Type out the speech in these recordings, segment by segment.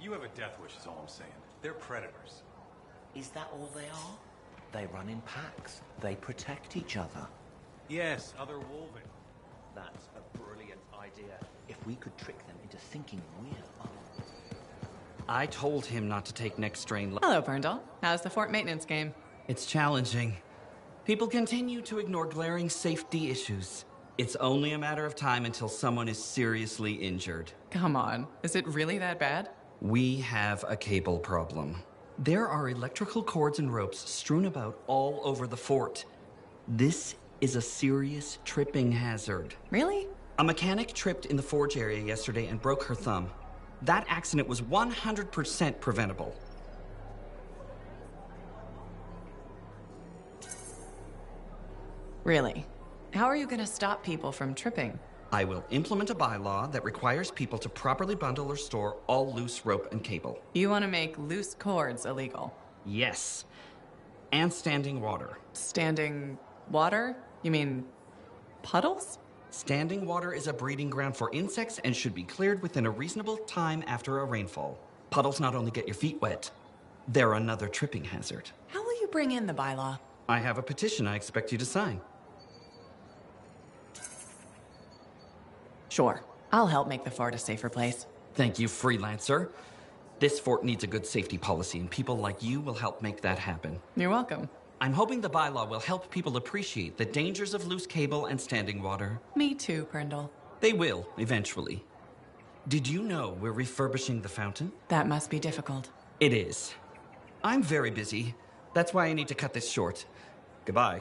You have a death wish is all I'm saying. They're predators. Is that all they are? They run in packs. They protect each other. Yes, otherwolving. That's a brilliant idea. If we could trick them into thinking we're others. I told him not to take next strain. Hello, Brindle. How's the fort maintenance game? It's challenging. People continue to ignore glaring safety issues. It's only a matter of time until someone is seriously injured. Come on. Is it really that bad? We have a cable problem. There are electrical cords and ropes strewn about all over the fort. This is a serious tripping hazard. Really? A mechanic tripped in the forge area yesterday and broke her thumb. That accident was 100% preventable. Really? How are you going to stop people from tripping? I will implement a bylaw that requires people to properly bundle or store all loose rope and cable. You want to make loose cords illegal? Yes. And standing water. Standing water? You mean puddles? Standing water is a breeding ground for insects and should be cleared within a reasonable time after a rainfall. Puddles not only get your feet wet, they're another tripping hazard. How will you bring in the bylaw? I have a petition I expect you to sign. Sure. I'll help make the fort a safer place. Thank you, freelancer. This fort needs a good safety policy, and people like you will help make that happen. You're welcome. I'm hoping the bylaw will help people appreciate the dangers of loose cable and standing water. Me too, Brindle. They will, eventually. Did you know we're refurbishing the fountain? That must be difficult. It is. I'm very busy. That's why I need to cut this short. Goodbye.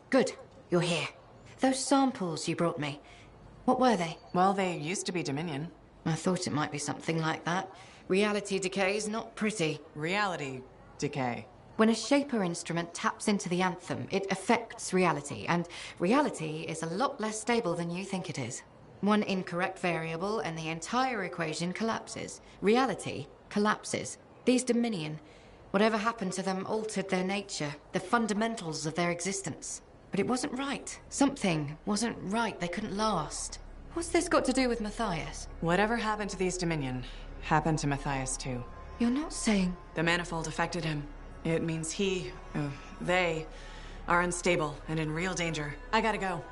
Good. You're here. Those samples you brought me, what were they? Well, they used to be Dominion. I thought it might be something like that. Reality decay is not pretty. Reality decay. When a Shaper instrument taps into the Anthem, it affects reality, and reality is a lot less stable than you think it is. One incorrect variable and the entire equation collapses. Reality collapses. These Dominion, whatever happened to them altered their nature, the fundamentals of their existence. But it wasn't right. Something wasn't right. They couldn't last. What's this got to do with Matthias? Whatever happened to these Dominion happened to Matthias too. You're not saying... The manifold affected him. It means they are unstable and in real danger. I gotta go.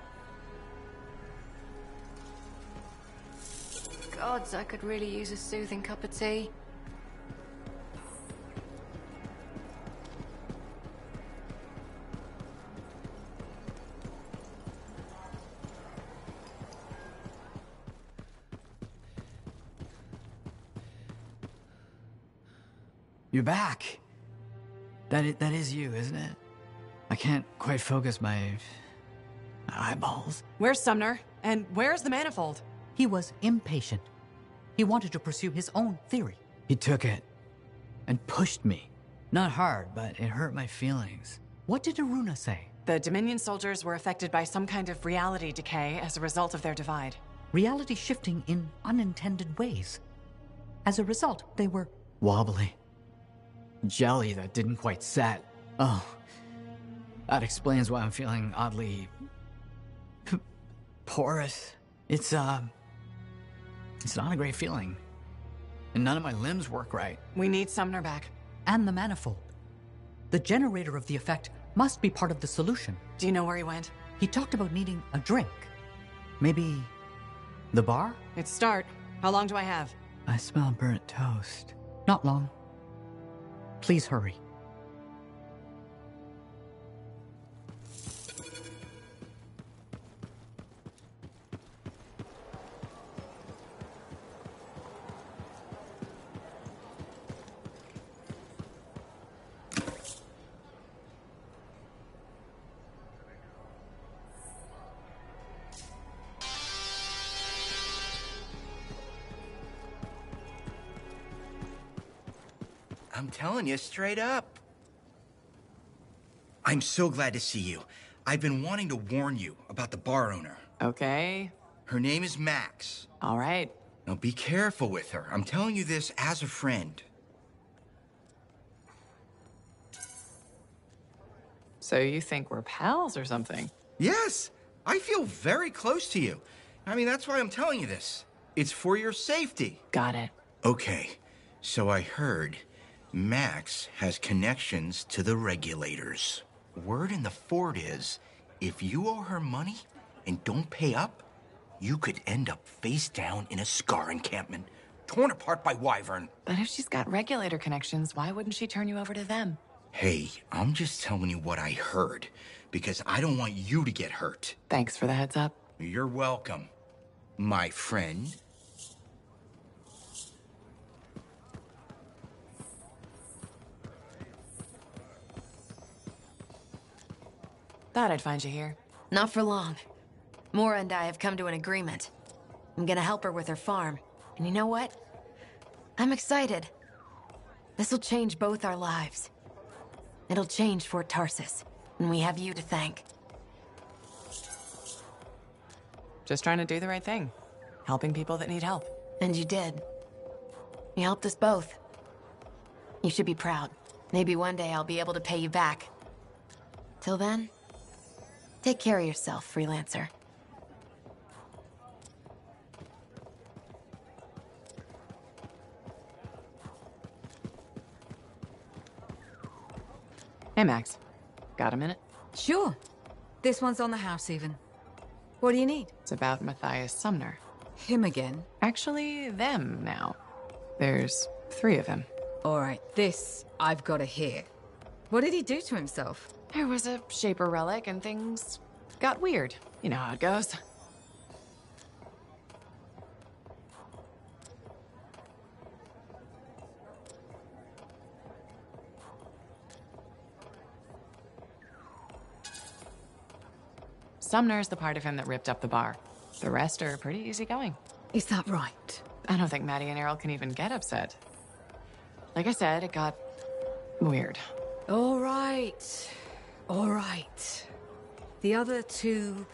Gods, I could really use a soothing cup of tea. You're back. That is you, isn't it? I can't quite focus my eyeballs. Where's Sumner? And where's the manifold? He was impatient. He wanted to pursue his own theory. He took it and pushed me. Not hard, but it hurt my feelings. What did Aruna say? The Dominion soldiers were affected by some kind of reality decay as a result of their divide. Reality shifting in unintended ways. As a result, they were wobbly. Jelly that didn't quite set. Oh, that explains why I'm feeling oddly porous. It's not a great feeling. And none of my limbs work right. We need Sumner back. And the manifold. The generator of the effect must be part of the solution. Do you know where he went? He talked about needing a drink. Maybe the bar? It's start. How long do I have? I smell burnt toast. Not long. Please hurry. I'm telling you straight up. I'm so glad to see you. I've been wanting to warn you about the bar owner. Okay. Her name is Max. All right. Now be careful with her. I'm telling you this as a friend. So you think we're pals or something? Yes, I feel very close to you. I mean, that's why I'm telling you this. It's for your safety. Got it. Okay, so I heard Max has connections to the regulators. Word in the fort is, if you owe her money and don't pay up, you could end up face down in a Scar encampment, torn apart by Wyvern. But if she's got regulator connections, why wouldn't she turn you over to them? Hey, I'm just telling you what I heard, because I don't want you to get hurt. Thanks for the heads up. You're welcome, my friend. Thought I'd find you here. Not for long. Mora and I have come to an agreement. I'm gonna help her with her farm. And you know what? I'm excited. This'll change both our lives. It'll change Fort Tarsis, and we have you to thank. Just trying to do the right thing. Helping people that need help. And you did. You helped us both. You should be proud. Maybe one day I'll be able to pay you back. Till then, take care of yourself, freelancer. Hey, Max. Got a minute? Sure. This one's on the house, even. What do you need? It's about Matthias Sumner. Him again? Actually, them now. There's 3 of him. All right, this I've got to hear. What did he do to himself? There was a Shaper relic and things got weird. You know how it goes. Sumner's the part of him that ripped up the bar. The rest are pretty easygoing. Is that right? I don't think Maddie and Errol can even get upset. Like I said, it got weird. All right. All right. The other 2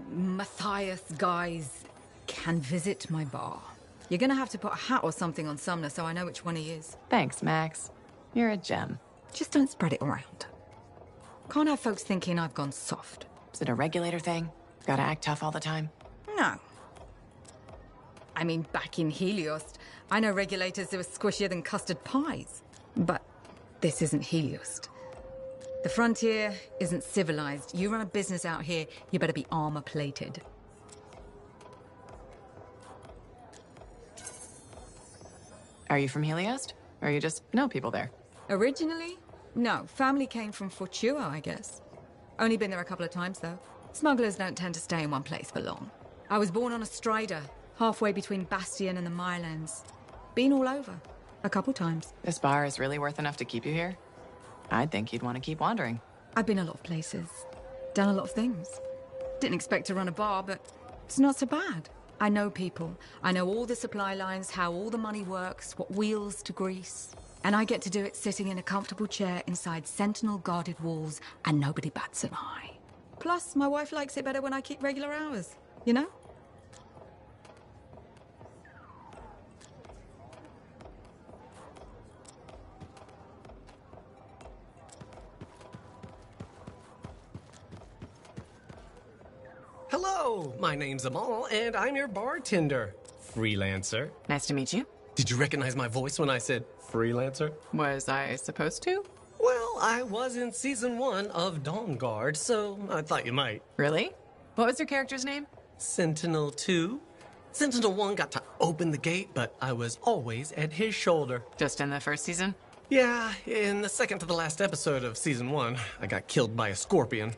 Matthias guys can visit my bar. You're gonna have to put a hat or something on Sumner so I know which one he is. Thanks, Max. You're a gem. Just don't spread it around. Can't have folks thinking I've gone soft. Is it a regulator thing? Gotta act tough all the time? No. I mean, back in Helios, I know regulators that were squishier than custard pies. But this isn't Helios. The frontier isn't civilized. You run a business out here, you better be armor-plated. Are you from Helios? Or you just know people there? Originally? No, family came from Fortua, I guess. Only been there a couple of times, though. Smugglers don't tend to stay in one place for long. I was born on a strider, halfway between Bastion and the Mirelands. Been all over. A couple times. This bar is really worth enough to keep you here? I'd think you'd want to keep wandering. I've been a lot of places. Done a lot of things. Didn't expect to run a bar, but it's not so bad. I know people. I know all the supply lines, how all the money works, what wheels to grease. And I get to do it sitting in a comfortable chair inside sentinel-guarded walls, and nobody bats an eye. Plus, my wife likes it better when I keep regular hours, you know? Hello, my name's Amal, and I'm your bartender. Freelancer. Nice to meet you. Did you recognize my voice when I said freelancer? Was I supposed to? Well, I was in season 1 of Dawn Guard, so I thought you might. Really? What was your character's name? Sentinel 2. Sentinel 1 got to open the gate, but I was always at his shoulder. Just in the first season? Yeah, in the second to the last episode of season 1, I got killed by a scorpion.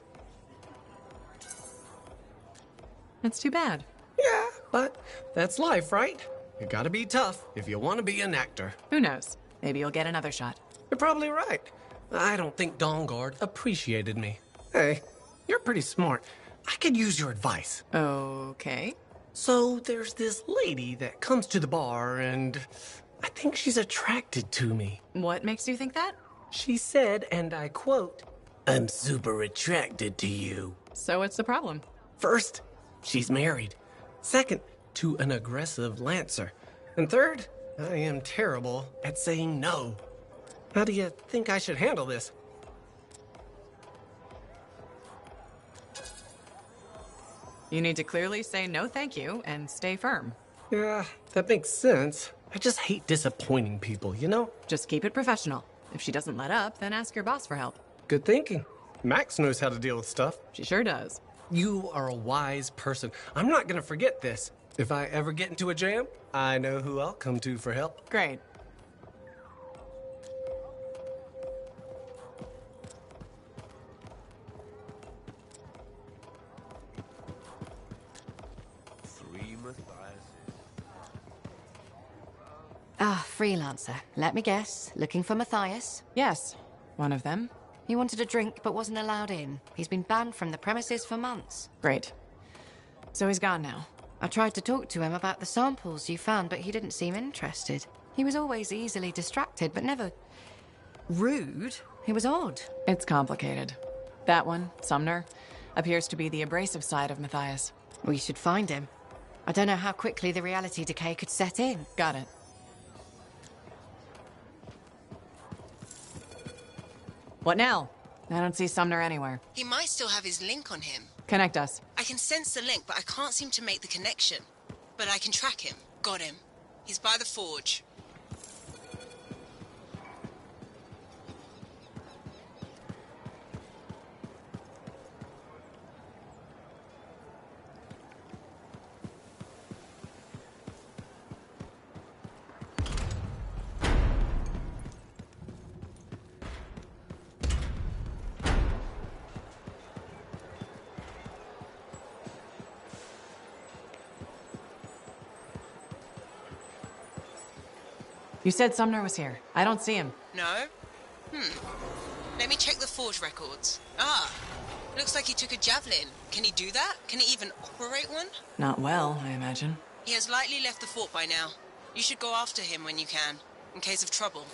That's too bad. Yeah, but that's life, right? You gotta be tough if you want to be an actor. Who knows? Maybe you'll get another shot. You're probably right. I don't think Dawn Guard appreciated me. Hey, you're pretty smart. I could use your advice. Okay. So there's this lady that comes to the bar, and I think she's attracted to me. What makes you think that? She said, and I quote, "I'm super attracted to you." So what's the problem? First, she's married. Second, to an aggressive lancer. And third, I am terrible at saying no. How do you think I should handle this? You need to clearly say no thank you and stay firm. Yeah, that makes sense. I just hate disappointing people, you know? Just keep it professional. If she doesn't let up, then ask your boss for help. Good thinking. Max knows how to deal with stuff. She sure does. You are a wise person. I'm not gonna forget this. If I ever get into a jam, I know who I'll come to for help. Great. Freelancer. Let me guess. Looking for Matthias? Yes, one of them. He wanted a drink but wasn't allowed in. He's been banned from the premises for months. Great. So he's gone now. I tried to talk to him about the samples you found, but he didn't seem interested. He was always easily distracted, but never rude. He was odd. It's complicated. That one, Sumner, appears to be the abrasive side of Matthias. We should find him. I don't know how quickly the reality decay could set in. Got it. What now? I don't see Sumner anywhere. He might still have his link on him. Connect us. I can sense the link, but I can't seem to make the connection. But I can track him. Got him. He's by the forge. You said Sumner was here. I don't see him. No? Let me check the forge records. Ah, looks like he took a javelin. Can he do that? Can he even operate one? Not well, I imagine. He has likely left the fort by now. You should go after him when you can, in case of trouble.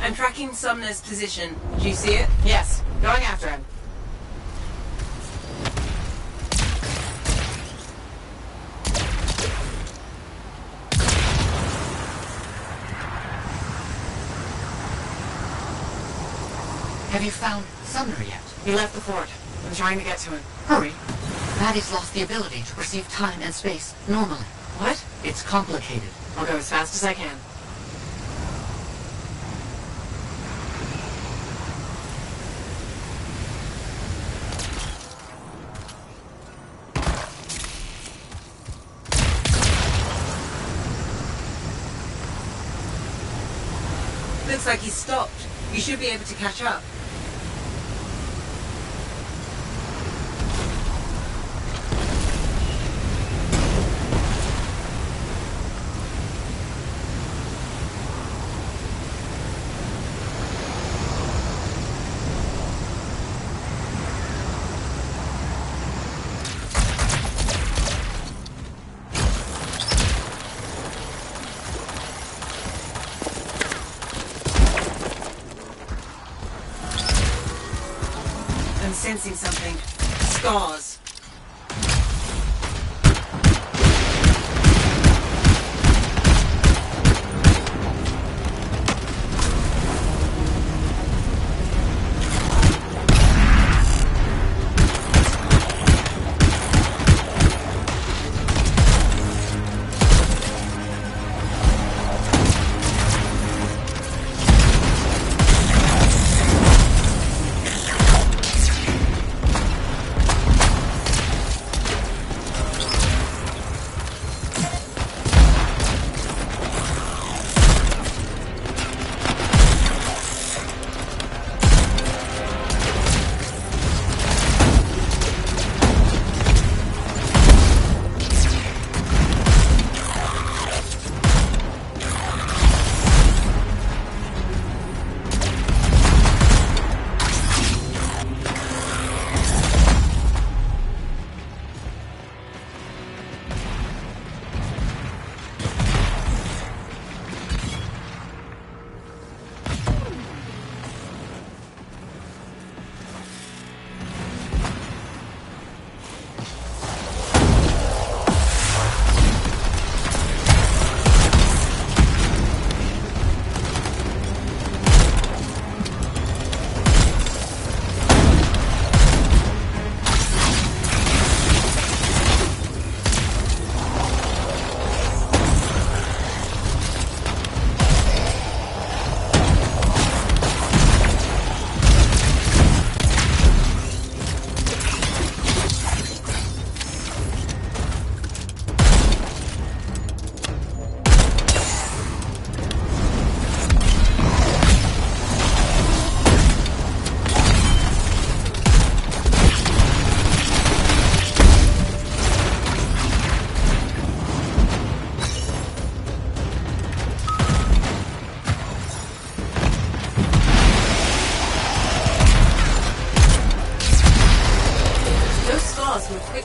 I'm tracking Sumner's position. Do you see it? Yes. Going after him. Have you found Sumner yet? He left the fort. I'm trying to get to him. Hurry. Maddie's lost the ability to perceive time and space normally. What? It's complicated. I'll go as fast as I can. Looks like he's stopped. You should be able to catch up. sensing something. Scars.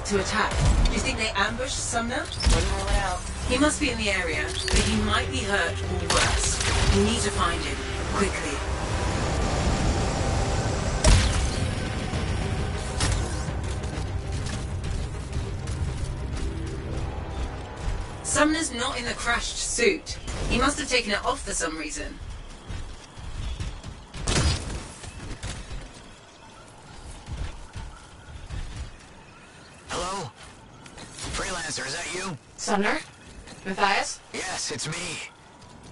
To attack. Do you think they ambushed Sumner? Wouldn't rule it out. He must be in the area, but he might be hurt or worse. We need to find him. Quickly. Sumner's not in the crashed suit. He must have taken it off for some reason. Hello? Freelancer, is that you? Sumner? Matthias? Yes, it's me.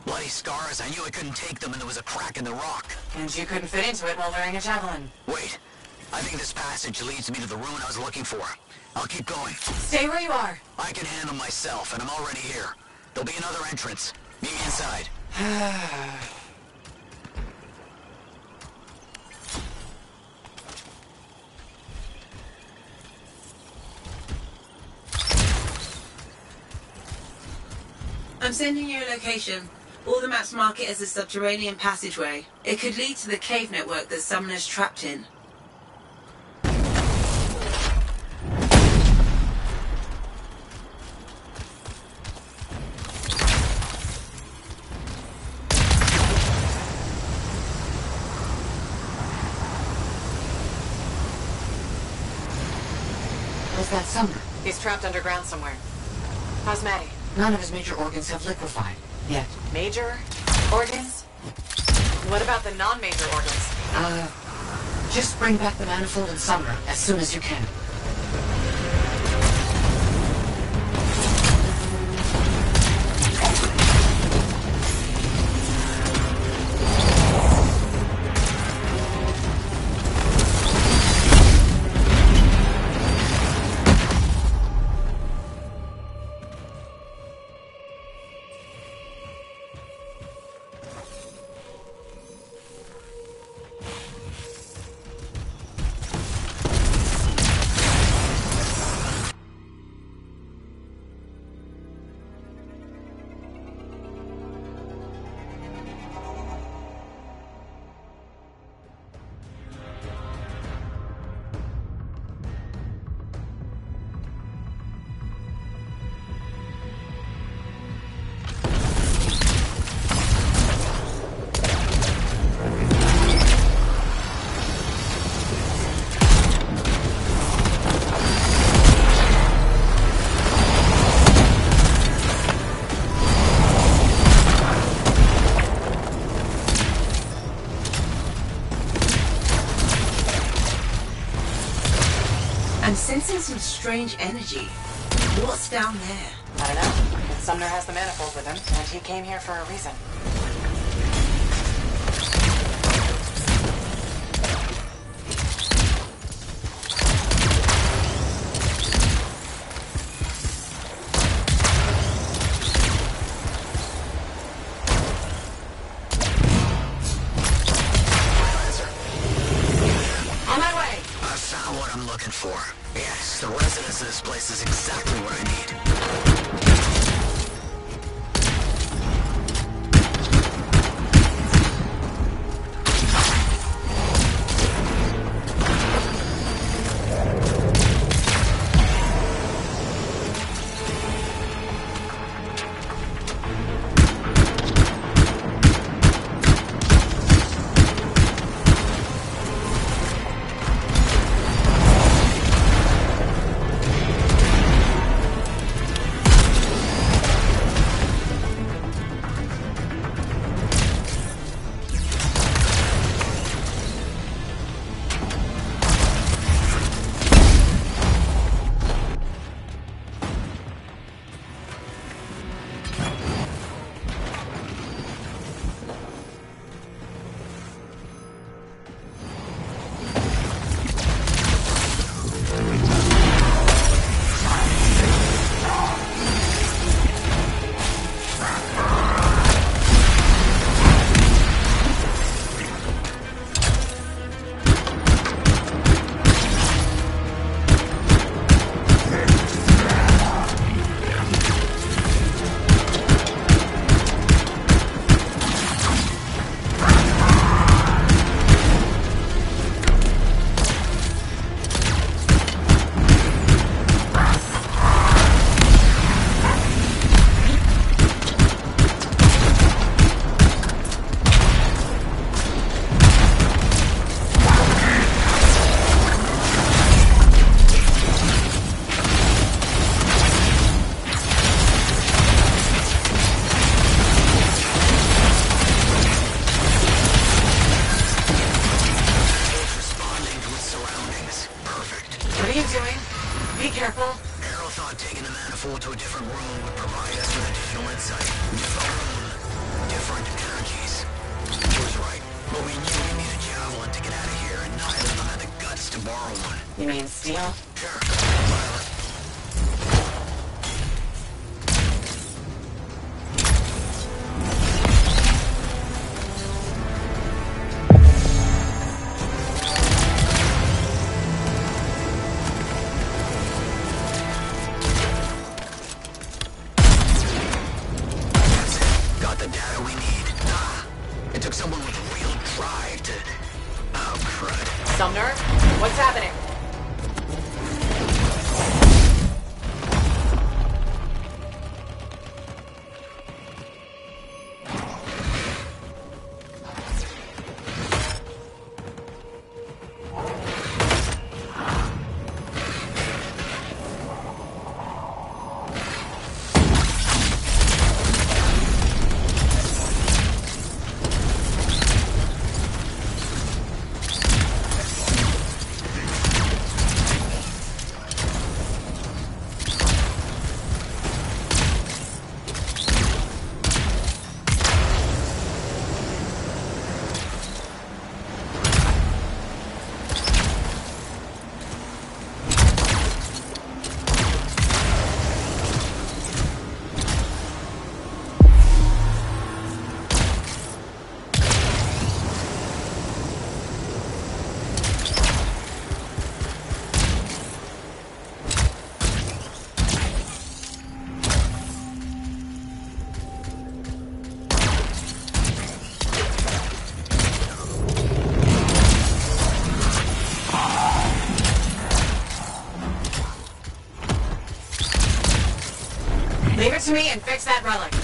Bloody scars, I knew I couldn't take them and there was a crack in the rock. And you couldn't fit into it while wearing a javelin. Wait, I think this passage leads me to the ruin I was looking for. I'll keep going. Stay where you are. I can handle myself, and I'm already here. There'll be another entrance. Meet me inside. I'm sending you a location. All the maps mark it as a subterranean passageway. It could lead to the cave network that Sumner's trapped in. Was that Sumner? He's trapped underground somewhere. How's Maddie? None of his major organs have liquefied yet. Major organs? What about the non-major organs? Just bring back the manifold and Sumner as soon as you can. I'm sensing some strange energy. What's down there? I don't know. But Sumner has the manifold with him, and he came here for a reason. On my way! I found what I'm looking for. Yes, the residence of this place is exactly what I need. To a different room would provide us with additional insight into our own different energies. He was right, but we knew we needed javelin to get out of here, and neither of them had the guts to borrow one. You mean steel? Sure, whatever. Sumner, what's happening? Leave it to me and fix that relic.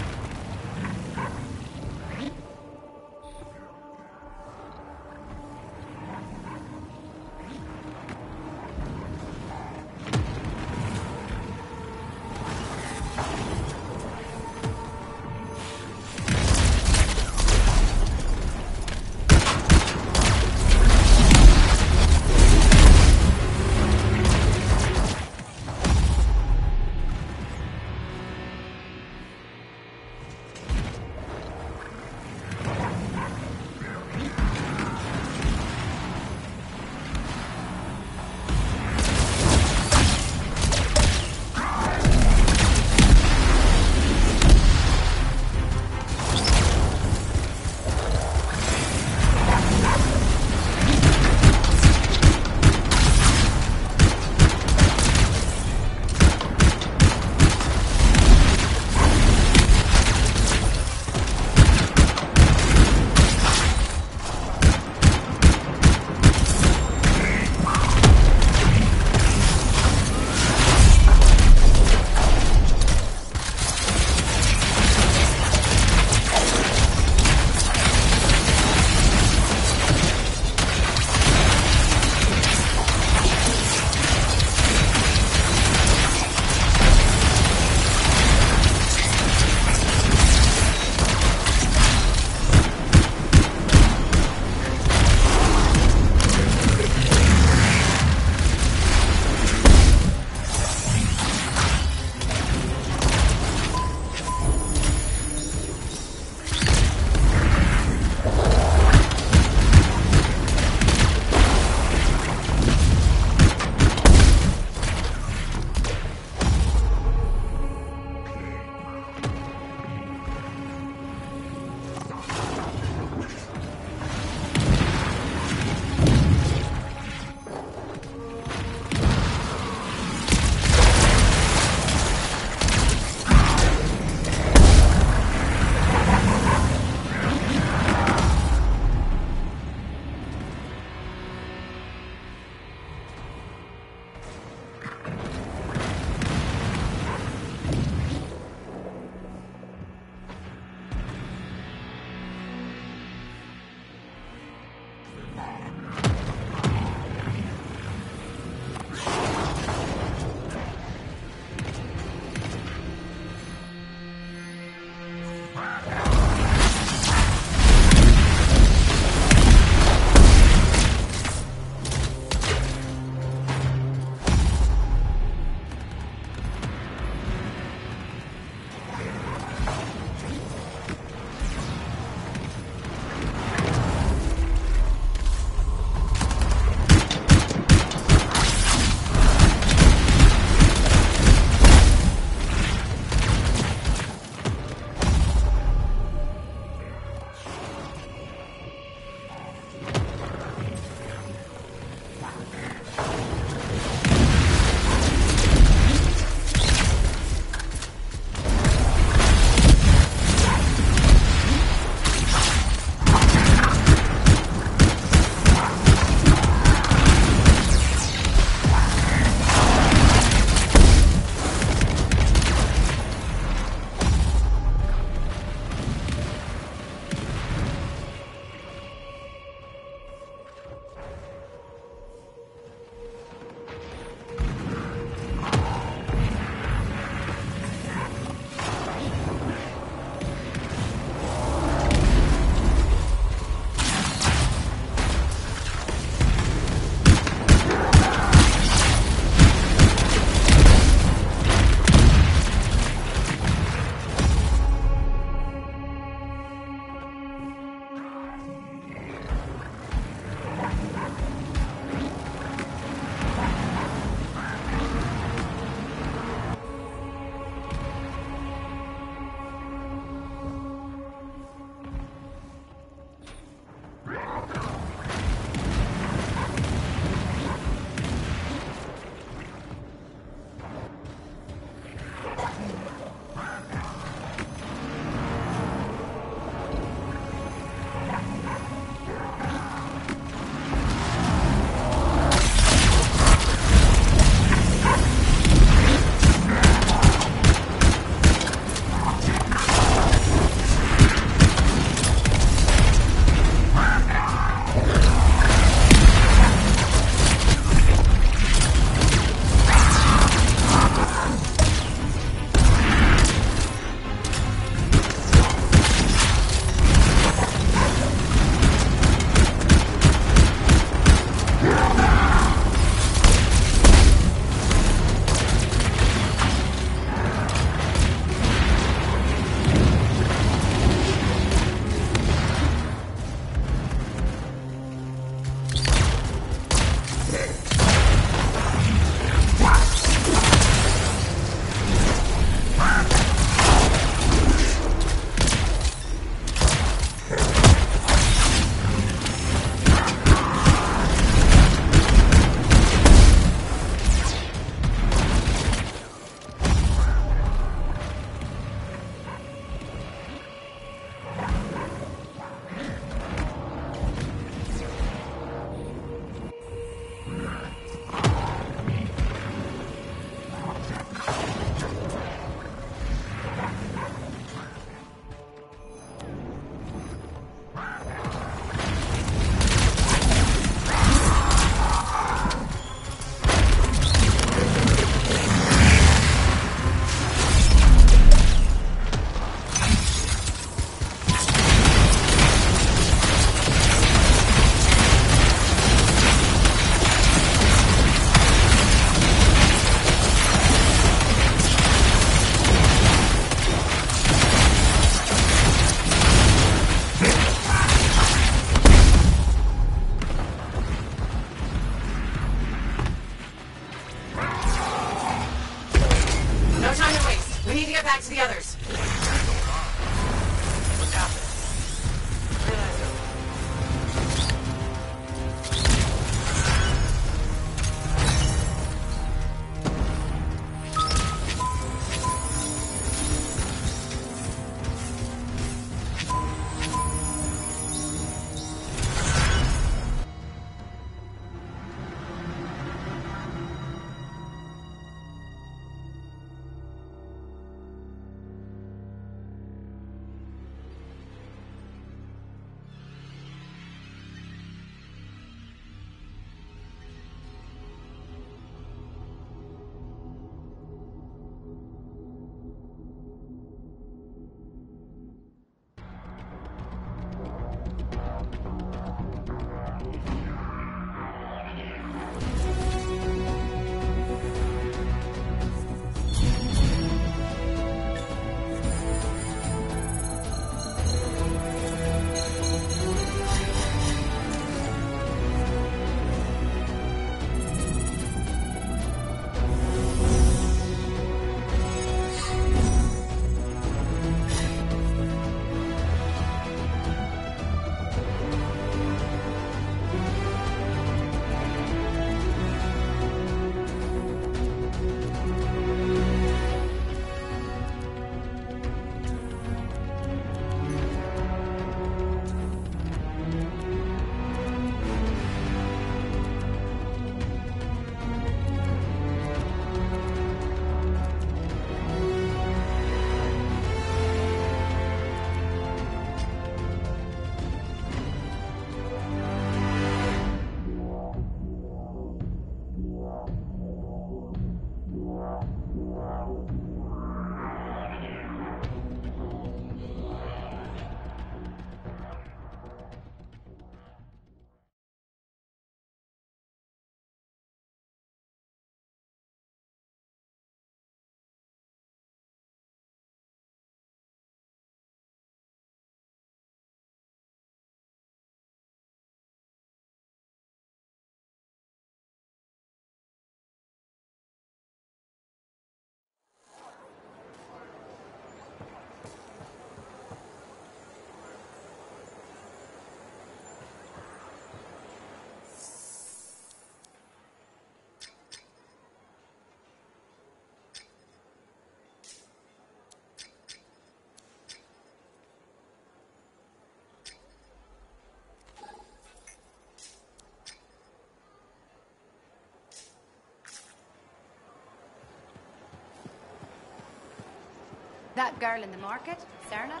That girl in the market, Serna,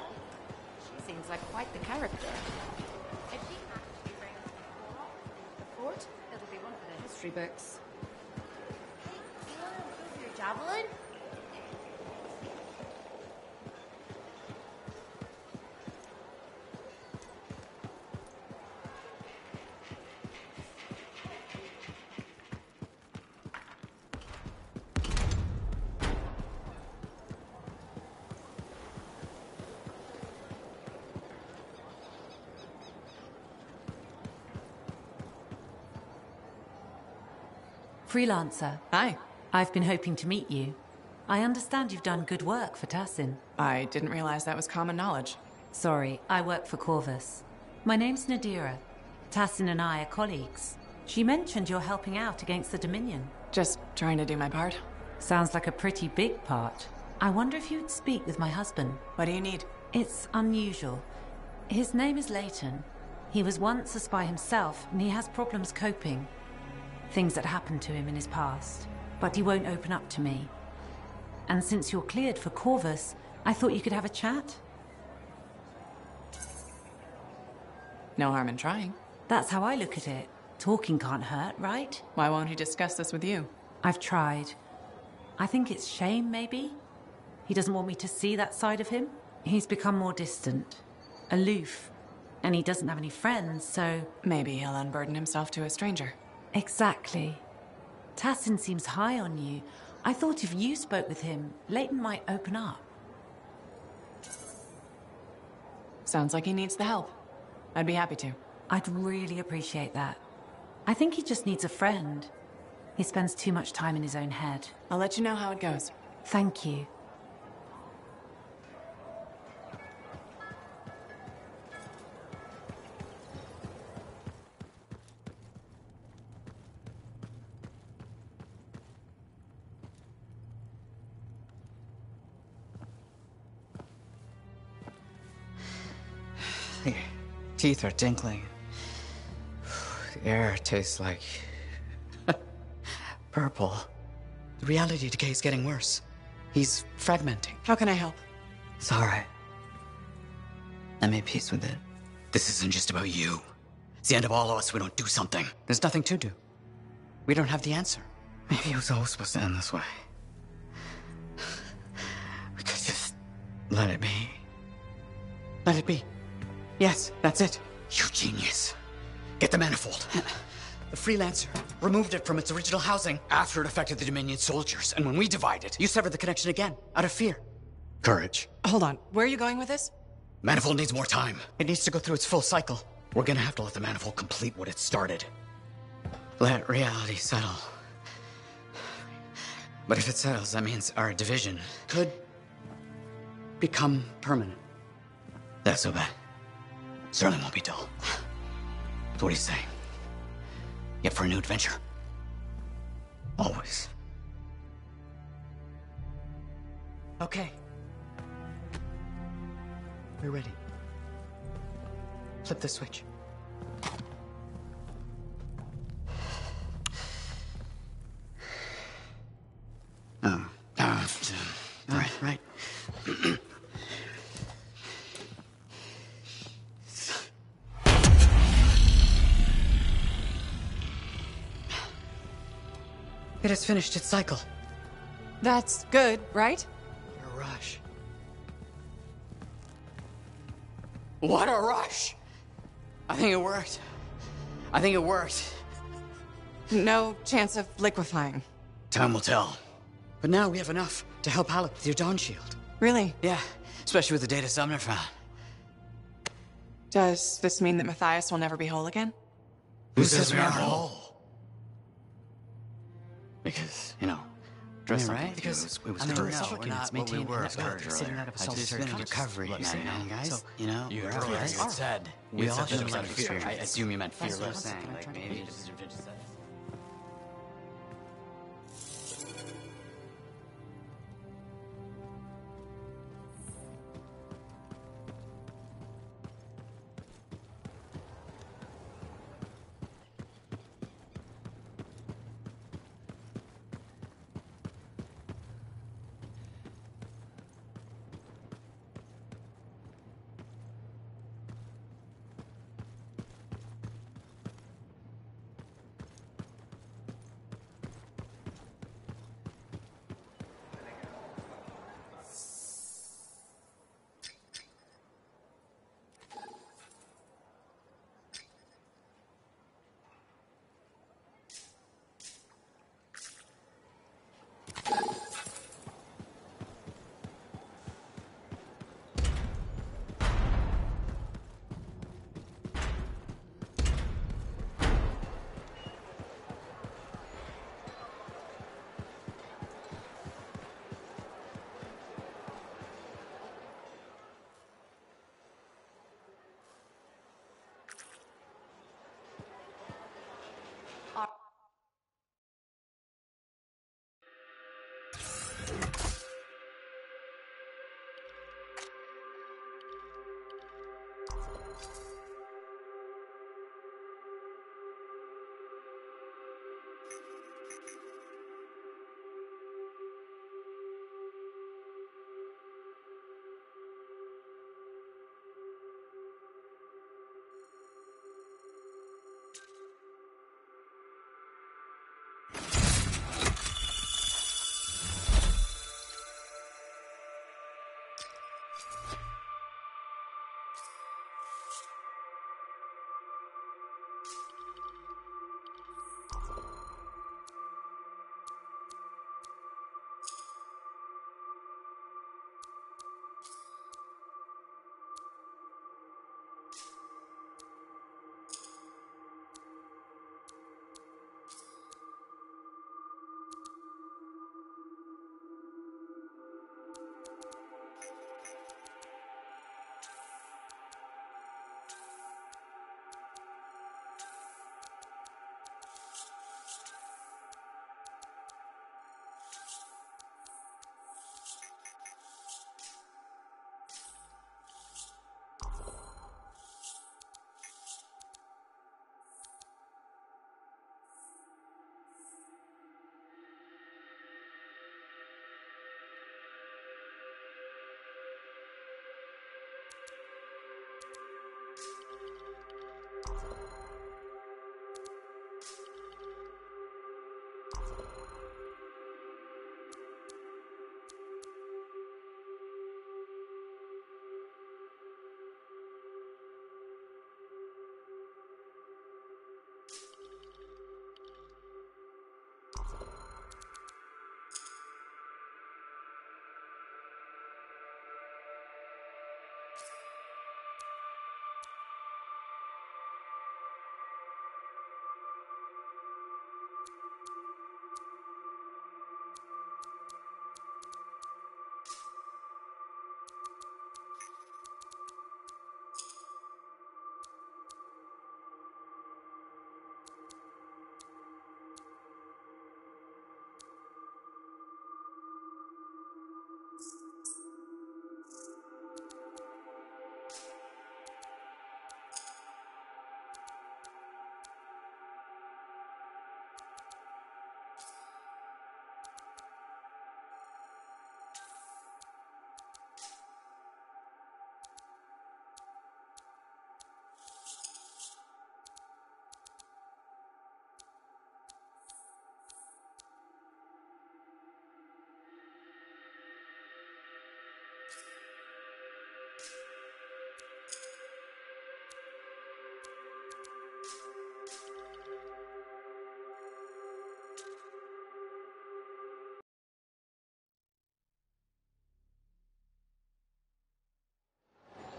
she seems like quite the character. If she actually brings the fort, it'll be one for the history books. Hey, do you want to improve your javelin? Freelancer. Hi. I've been hoping to meet you. I understand you've done good work for Tassin. I didn't realize that was common knowledge. Sorry, I work for Corvus. My name's Nadira. Tassin and I are colleagues. She mentioned you're helping out against the Dominion. Just trying to do my part. Sounds like a pretty big part. I wonder if you'd speak with my husband. What do you need? It's unusual. His name is Leighton. He was once a spy himself, and he has problems coping. Things that happened to him in his past. But he won't open up to me. And since you're cleared for Corvus, I thought you could have a chat. No harm in trying. That's how I look at it. Talking can't hurt, right? Why won't he discuss this with you? I've tried. I think it's shame, maybe. He doesn't want me to see that side of him. He's become more distant, aloof, and he doesn't have any friends, so... Maybe he'll unburden himself to a stranger. Exactly. Tassin seems high on you. I thought if you spoke with him, Leighton might open up. Sounds like he needs the help. I'd be happy to. I'd really appreciate that. I think he just needs a friend. He spends too much time in his own head. I'll let you know how it goes. Thank you. Your teeth are tinkling. The air tastes like... purple. The reality decay is getting worse. He's fragmenting. How can I help? It's all right. I made peace with it. This isn't just about you. It's the end of all of us if we don't do something. There's nothing to do. We don't have the answer. Maybe it was always supposed to end this way. We could just let it be. Let it be. Yes, that's it. You genius. Get the manifold. The freelancer removed it from its original housing after it affected the Dominion soldiers. And when we divide it, you severed the connection again, out of fear. Courage. Hold on. Where are you going with this? Manifold needs more time. It needs to go through its full cycle. We're gonna have to let the manifold complete what it started. Let reality settle. But if it settles, that means our division could become permanent. That's so bad. Certainly won't be dull. So what do you say? You up for a new adventure? Always. Okay. We're ready. Flip the switch. Right. It has finished its cycle. That's good, right? A rush. What a rush! I think it worked. No chance of liquefying. Time will tell. But now we have enough to help Alec with your Dawn Shield. Really? Yeah, especially with the data Sumner found. Does this mean that Matthias will never be whole again? Who says we aren't whole? Because, dress right? Because it was it's maintained in sitting out of a solitary recovery. Look, man, guys, you earlier said we all should have experience. I assume you meant fearless. Like maybe this is your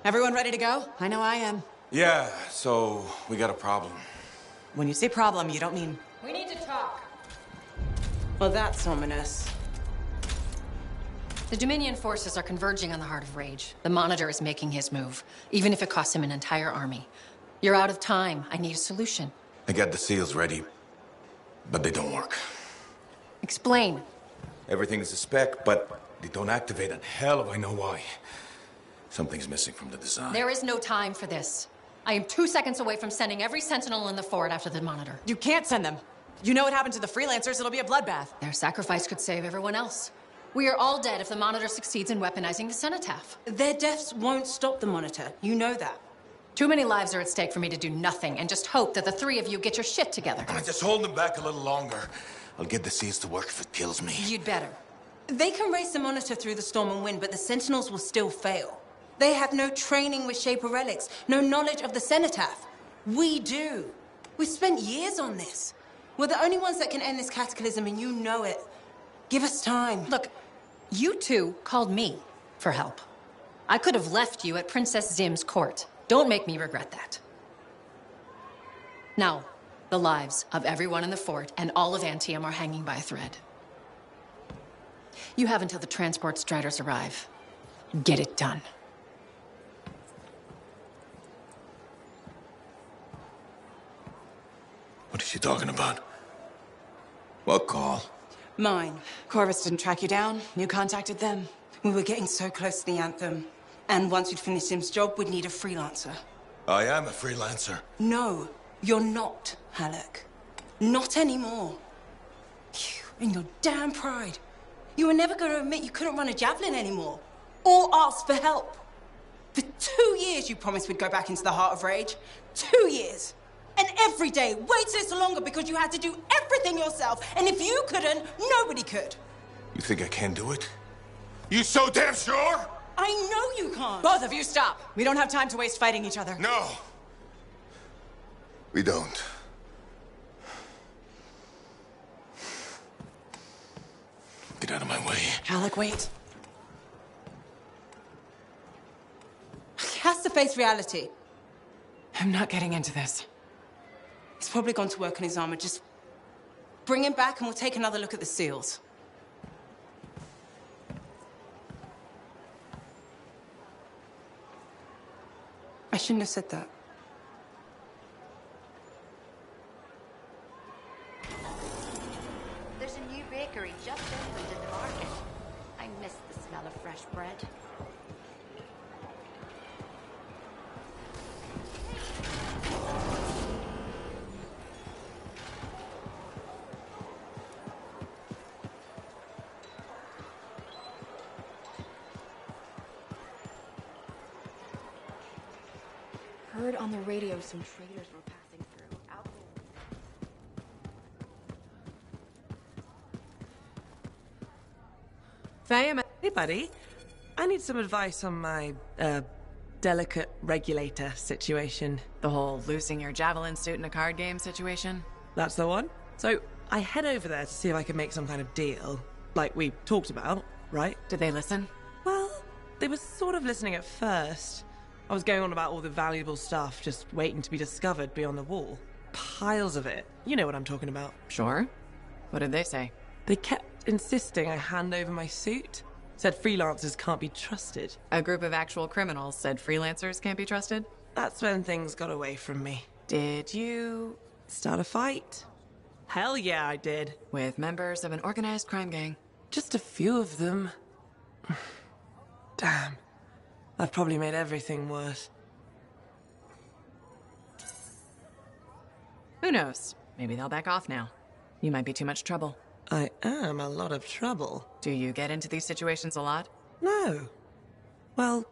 Everyone ready to go? I know I am. Yeah, so we got a problem. When you say problem, you don't mean... We need to talk. Well, that's ominous. The Dominion forces are converging on the Heart of Rage. The Monitor is making his move, even if it costs him an entire army. You're out of time. I need a solution. I got the seals ready, but they don't work. Explain. Everything is a spec, but they don't activate, and hell if I know why. Something's missing from the design. There is no time for this. I am 2 seconds away from sending every Sentinel in the fort after the Monitor. You can't send them. You know what happened to the freelancers. It'll be a bloodbath. Their sacrifice could save everyone else. We are all dead if the Monitor succeeds in weaponizing the cenotaph. Their deaths won't stop the Monitor. You know that. Too many lives are at stake for me to do nothing and just hope that the three of you get your shit together. Just hold them back a little longer. I'll get the seals to work if it kills me. You'd better. They can race the Monitor through the storm and win, but the Sentinels will still fail. They have no training with Shaper relics, no knowledge of the cenotaph. We do. We've spent years on this. We're the only ones that can end this cataclysm, and you know it. Give us time. Look, you two called me for help. I could have left you at Princess Zim's court. Don't make me regret that. Now, the lives of everyone in the fort and all of Anthem are hanging by a thread. You have until the transport striders arrive. Get it done. What is she talking about? What call? Mine. Corvus didn't track you down. You contacted them. We were getting so close to the Anthem. And once we'd finished Sim's job, we'd need a freelancer. I am a freelancer. No, you're not, Halleck. Not anymore. You and your damn pride. You were never going to admit you couldn't run a javelin anymore. Or ask for help. For 2 years you promised we'd go back into the heart of rage. 2 years. And every day waited a little longer because you had to do everything yourself. And if you couldn't, nobody could. You think I can do it? You so damn sure? I know you can't. Both of you stop. We don't have time to waste fighting each other. No. We don't. Get out of my way. Alec, wait. He has to face reality. I'm not getting into this. He's probably gone to work on his armor. Just bring him back and we'll take another look at the seals. I shouldn't have said that. There's a new bakery just opened in the market. I miss the smell of fresh bread. Heard on the radio some traders were passing through. Out Faye, Hey, buddy. I need some advice on my, delicate regulator situation. The whole losing your javelin suit in a card game situation? That's the one. So, I head over there to see if I can make some kind of deal. Like we talked about, right? Did they listen? Well, they were sort of listening at first. I was going on about all the valuable stuff just waiting to be discovered beyond the wall. Piles of it. You know what I'm talking about. Sure. What did they say? They kept insisting I hand over my suit. Said freelancers can't be trusted. A group of actual criminals said freelancers can't be trusted? That's when things got away from me. Did you start a fight? Hell yeah, I did. With members of an organized crime gang? Just a few of them. Damn. I've probably made everything worse. Who knows? Maybe they'll back off now. You might be too much trouble. I am a lot of trouble. Do you get into these situations a lot? No. Well,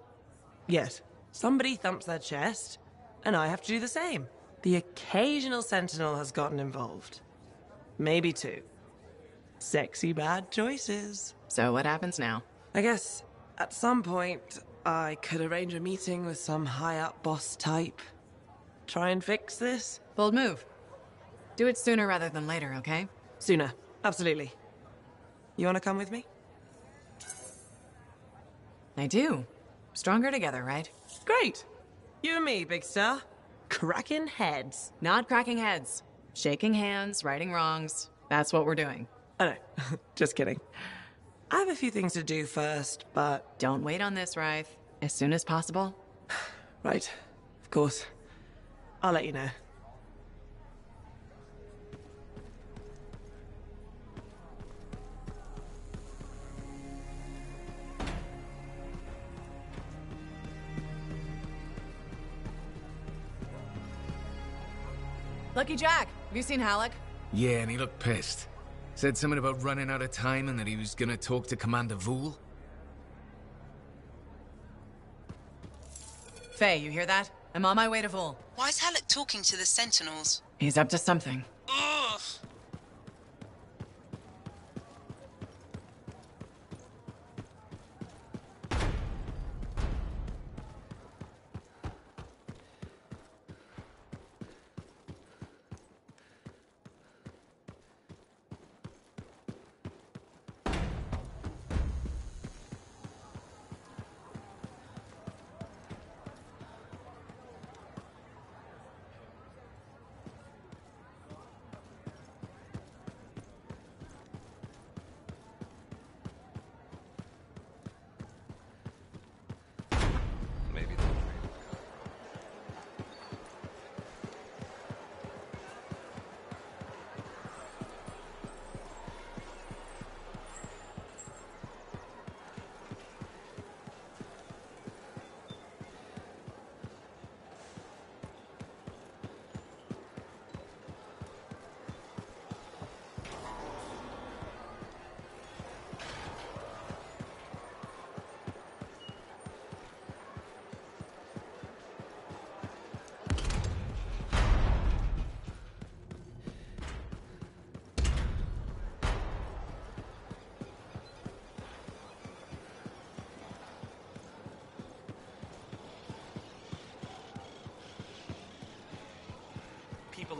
yes. Somebody thumps their chest, and I have to do the same. The occasional sentinel has gotten involved. Maybe two. Sexy bad choices. So what happens now? I guess at some point I could arrange a meeting with some high-up boss type. Try and fix this. Bold move. Do it sooner rather than later, okay? Sooner. Absolutely. You want to come with me? I do. Stronger together, right? Great. You and me, big star. Cracking heads. Not cracking heads. Shaking hands, righting wrongs. That's what we're doing. Oh, no. Just kidding. I have a few things to do first, but... Don't wait on this, Rythe. As soon as possible. Right. Of course. I'll let you know. Lucky Jack, have you seen Halleck? Yeah, and he looked pissed. Said something about running out of time and that he was gonna talk to Commander Vool. Faye, you hear that? I'm on my way to Vool. Why is Halleck talking to the Sentinels? He's up to something. Ugh!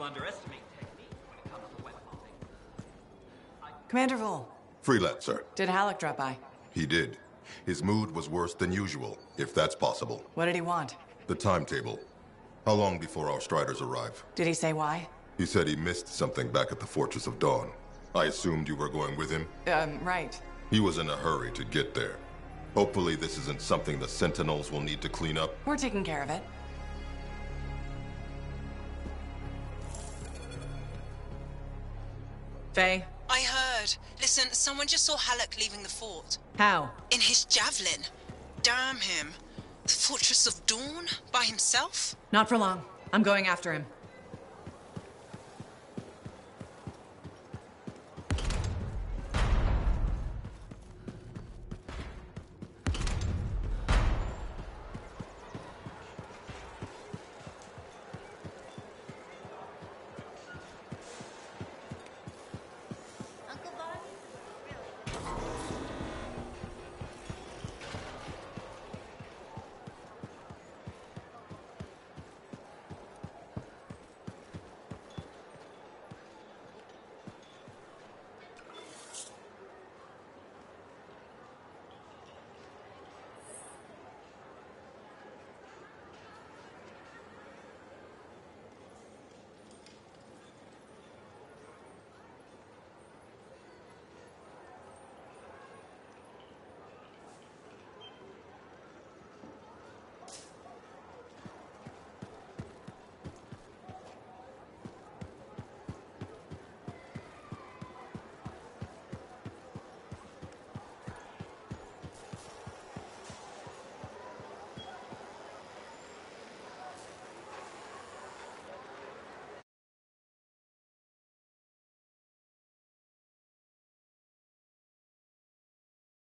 people underestimate technique when it comes to weapon holding. Commander Vol, Freelancer. did Halleck drop by? He did. His mood was worse than usual, if that's possible. What did he want? The timetable. How long before our Striders arrive? Did he say why? He said he missed something back at the Fortress of Dawn. I assumed you were going with him? Right. He was in a hurry to get there. Hopefully this isn't something the Sentinels will need to clean up. We're taking care of it. Faye? I heard. Listen, someone just saw Halleck leaving the fort. How? In his javelin. Damn him. The Fortress of Dawn? By himself? Not for long. I'm going after him.